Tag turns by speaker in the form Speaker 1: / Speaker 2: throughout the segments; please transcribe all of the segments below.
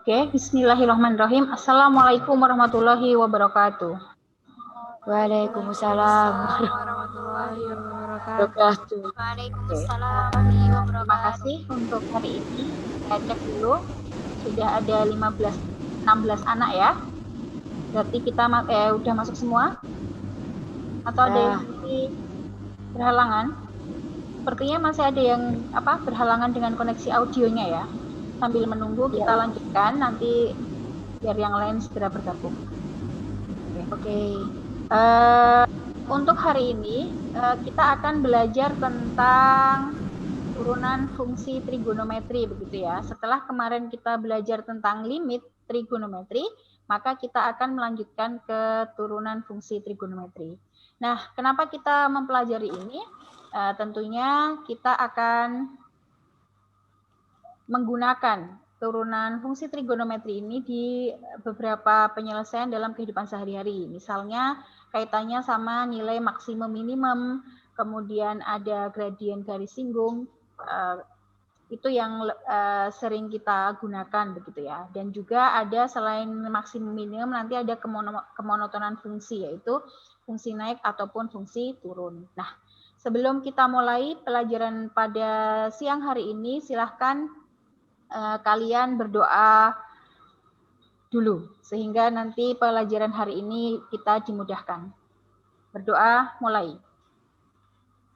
Speaker 1: Oke, bismillahirrahmanirrahim. Assalamualaikum warahmatullahi wabarakatuh.
Speaker 2: Waalaikumsalam warahmatullahi wabarakatuh.
Speaker 3: Waalaikumsalam
Speaker 1: Terima
Speaker 3: wabarakatuh.
Speaker 1: kasih untuk hari ini. Saya cek dulu, sudah ada 16 anak ya. Berarti kita udah masuk semua? Atau ada yang masih berhalangan? Sepertinya masih ada yang berhalangan dengan koneksi audionya ya. Sambil menunggu kita lanjutkan, nanti biar yang lain segera bergabung. Oke. Untuk hari ini kita akan belajar tentang turunan fungsi trigonometri begitu ya. Setelah kemarin kita belajar tentang limit trigonometri, maka kita akan melanjutkan ke turunan fungsi trigonometri. Nah, kenapa kita mempelajari ini? Tentunya kita akan menggunakan turunan fungsi trigonometri ini di beberapa penyelesaian dalam kehidupan sehari-hari. Misalnya kaitannya sama nilai maksimum minimum, kemudian ada gradien garis singgung, itu yang sering kita gunakan begitu ya. Dan juga ada selain maksimum minimum nanti ada kemonotonan fungsi, yaitu fungsi naik ataupun fungsi turun. Nah, sebelum kita mulai pelajaran pada siang hari ini, silahkan kalian berdoa dulu, sehingga nanti pelajaran hari ini kita dimudahkan. Berdoa mulai.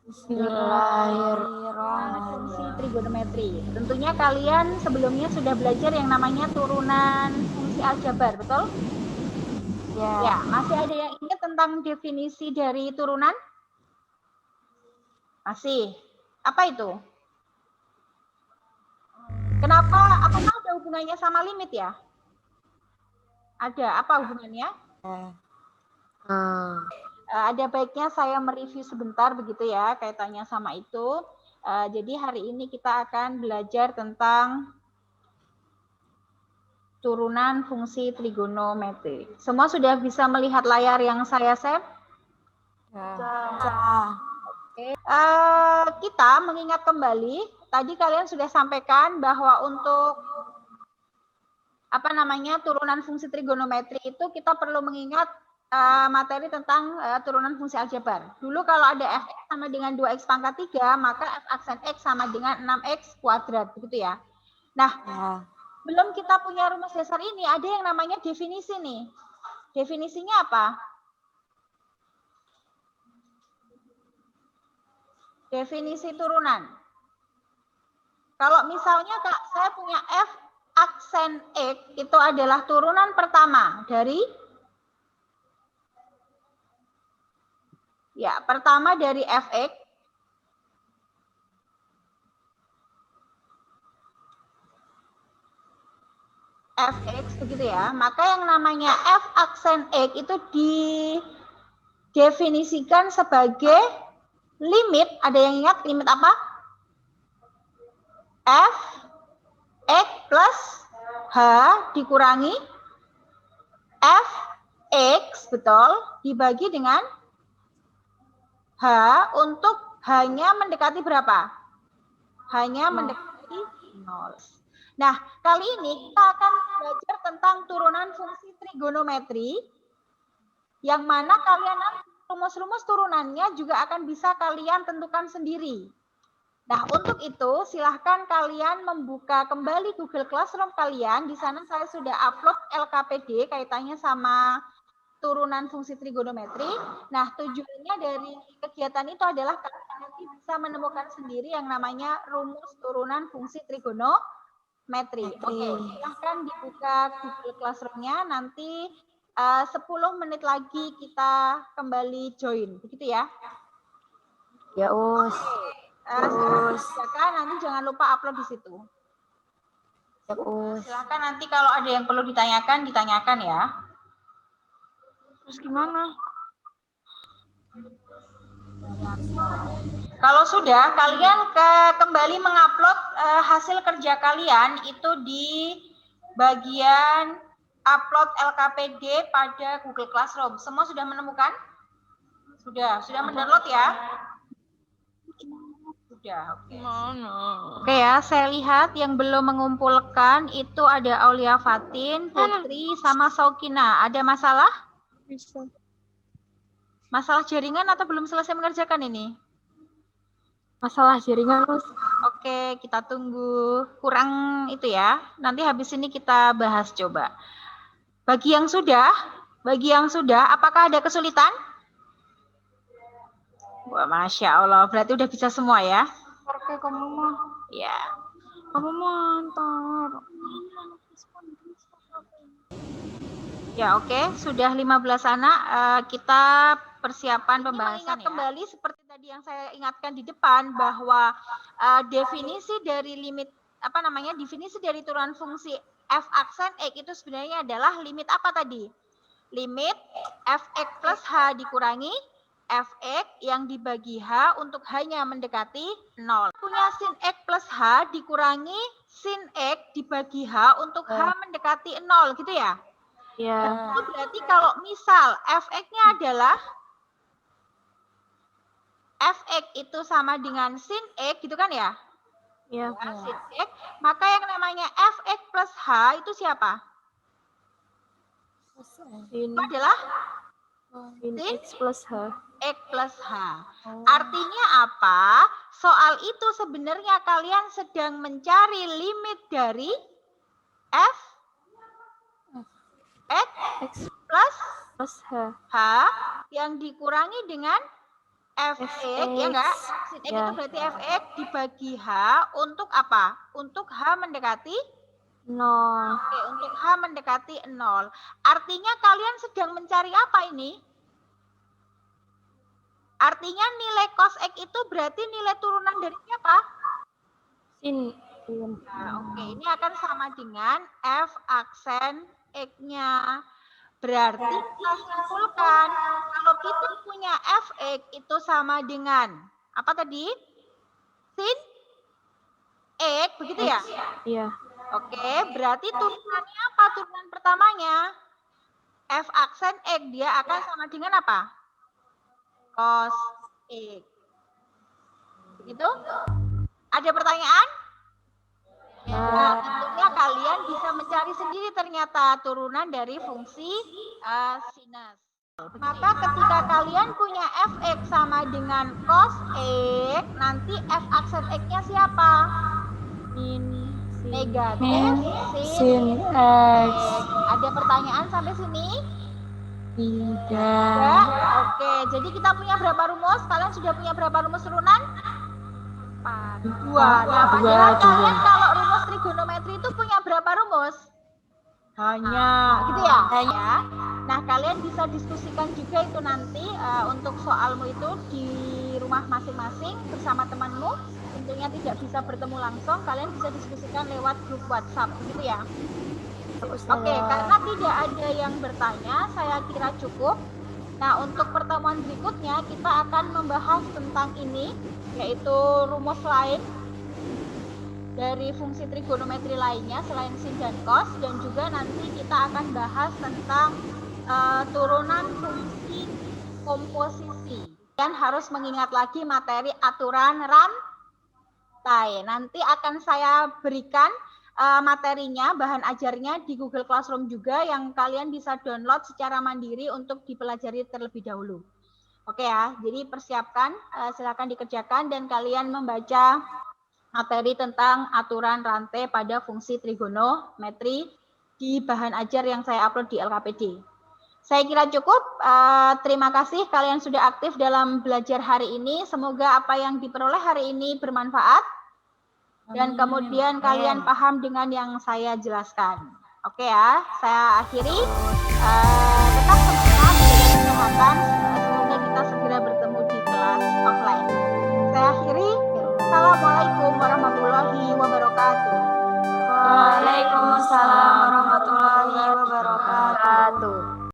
Speaker 2: Bismillahirrahmanirrahim.
Speaker 1: Fungsi trigonometri. Tentunya kalian sebelumnya sudah belajar yang namanya turunan fungsi aljabar, betul? Ya, masih ada yang ingat tentang definisi dari turunan? Masih. Apa itu? Kenapa? Apakah ada hubungannya sama limit ya? Ada. Apa hubungannya? Ada baiknya saya mereview sebentar begitu ya, kaitannya sama itu. Jadi hari ini kita akan belajar tentang turunan fungsi trigonometri. Semua sudah bisa melihat layar yang saya share? Oke. Kita mengingat kembali, tadi kalian sudah sampaikan bahwa untuk turunan fungsi trigonometri itu kita perlu mengingat materi tentang turunan fungsi aljabar. Dulu kalau ada fx sama dengan 2x pangkat 3, maka f aksen x sama dengan 6x kuadrat, begitu ya. Nah, belum kita punya rumus dasar ini, ada yang namanya definisi nih. Definisinya apa? Definisi turunan. Kalau misalnya Kak, saya punya f aksen x itu adalah turunan pertama dari fx begitu ya. Maka yang namanya f aksen x itu didefinisikan sebagai limit. Ada yang ingat limit apa? F x plus h dikurangi f x, betul, dibagi dengan h untuk hanya mendekati berapa? Hanya mendekati 0. Nah, kali ini kita akan belajar tentang turunan fungsi trigonometri, yang mana kalian rumus-rumus turunannya juga akan bisa kalian tentukan sendiri. Nah, untuk itu silahkan kalian membuka kembali Google Classroom kalian. Di sana saya sudah upload LKPD kaitannya sama turunan fungsi trigonometri. Nah, tujuannya dari kegiatan itu adalah kalian nanti bisa menemukan sendiri yang namanya rumus turunan fungsi trigonometri. Oke, silahkan dibuka Google Classroom-nya. Nanti 10 menit lagi kita kembali join. Begitu ya?
Speaker 2: Ya, Us.
Speaker 1: Silakan, nanti jangan lupa upload di situ. Silakan nanti kalau ada yang perlu ditanyakan ya. Terus gimana? Kalau sudah, kalian kembali mengupload hasil kerja kalian itu di bagian upload LKPD pada Google Classroom. Semua sudah menemukan? Sudah mendownload ya? Sudah, oke.
Speaker 2: Mana?
Speaker 1: Oke ya, saya lihat yang belum mengumpulkan itu ada Aulia Fatin, Putri, sama Saukina. Ada masalah?
Speaker 2: Bisa.
Speaker 1: Masalah jaringan atau belum selesai mengerjakan ini?
Speaker 2: Masalah jaringan, Mas.
Speaker 1: Oke, kita tunggu. Kurang itu ya. Nanti habis ini kita bahas coba. Bagi yang sudah, apakah ada kesulitan? Wah, Masya Allah, berarti udah bisa semua ya?
Speaker 2: Oke, kamu mah.
Speaker 1: Ya.
Speaker 2: Kamu mantap.
Speaker 1: Ya, oke. Sudah 15 anak. Kita persiapan pembahasan ya. Kembali seperti tadi yang saya ingatkan di depan bahwa definisi dari definisi dari turunan fungsi f aksen x itu sebenarnya adalah limit apa tadi? Limit fx plus h dikurangi fx yang dibagi h untuk hanya mendekati 0. Punya sin x plus h dikurangi sin x dibagi h untuk h mendekati 0 gitu ya?
Speaker 2: Ya.
Speaker 1: Itu berarti kalau misal fx-nya adalah fx itu sama dengan sin x gitu kan ya?
Speaker 2: Ya.
Speaker 1: Sin x, maka yang namanya fx plus h itu siapa?
Speaker 2: Sin
Speaker 1: Itu adalah
Speaker 2: x plus h.
Speaker 1: X plus H. Artinya apa? Soal itu sebenarnya kalian sedang mencari limit dari F X plus
Speaker 2: h
Speaker 1: yang dikurangi dengan Fx, ya enggak? Sin X itu berarti Fx dibagi H untuk apa? Untuk H mendekati
Speaker 2: 0.
Speaker 1: Oke, untuk H mendekati 0. Artinya kalian sedang mencari apa ini? Artinya nilai cos X itu berarti nilai turunan dari siapa?
Speaker 2: Sin.
Speaker 1: Nah, oke, ini akan sama dengan F aksen X-nya. Berarti kita simpulkan kalau kita punya Fx itu sama dengan apa tadi? Sin X, begitu ya?
Speaker 2: Iya.
Speaker 1: Oke, berarti turunannya apa? Turunan pertamanya F aksen X, dia akan sama dengan apa? Cos X. Begitu? Ada pertanyaan? Nah, tentunya kalian bisa mencari sendiri ternyata turunan dari fungsi sinus. Maka ketika kalian punya fx sama dengan cos X, nanti f aksen X-nya siapa? Negatif sin X. Ada pertanyaan sampai sini?
Speaker 2: Tidak.
Speaker 1: Oke, jadi kita punya berapa rumus? Kalian sudah punya berapa rumus turunan? 2. Nah, padahal kalian kalau rumus trigonometri itu punya berapa rumus? Hanya, gitu ya? Hanya. Nah, kalian bisa diskusikan juga itu nanti untuk soalmu itu di rumah masing-masing bersama temanmu. Tentunya tidak bisa bertemu langsung, kalian bisa diskusikan lewat grup WhatsApp, gitu ya? Oke, karena tidak ada yang bertanya, saya kira cukup. Nah, untuk pertemuan berikutnya kita akan membahas tentang ini, yaitu rumus lain dari fungsi trigonometri lainnya selain sin dan cos, dan juga nanti kita akan bahas tentang turunan fungsi komposisi. Dan harus mengingat lagi materi aturan rantai. Nanti akan saya berikan materinya, bahan ajarnya di Google Classroom juga yang kalian bisa download secara mandiri untuk dipelajari terlebih dahulu. Oke ya, jadi persiapkan, silakan dikerjakan dan kalian membaca materi tentang aturan rantai pada fungsi trigonometri di bahan ajar yang saya upload di LKPD. Saya kira cukup, terima kasih kalian sudah aktif dalam belajar hari ini. Semoga apa yang diperoleh hari ini bermanfaat. Dan kemudian kalian paham dengan yang saya jelaskan. Oke ya, saya akhiri. Tetap semangat, jaga kesehatan. Semoga kita segera bertemu di kelas offline. Saya akhiri. Assalamualaikum warahmatullahi wabarakatuh.
Speaker 2: Waalaikumsalam warahmatullahi wabarakatuh.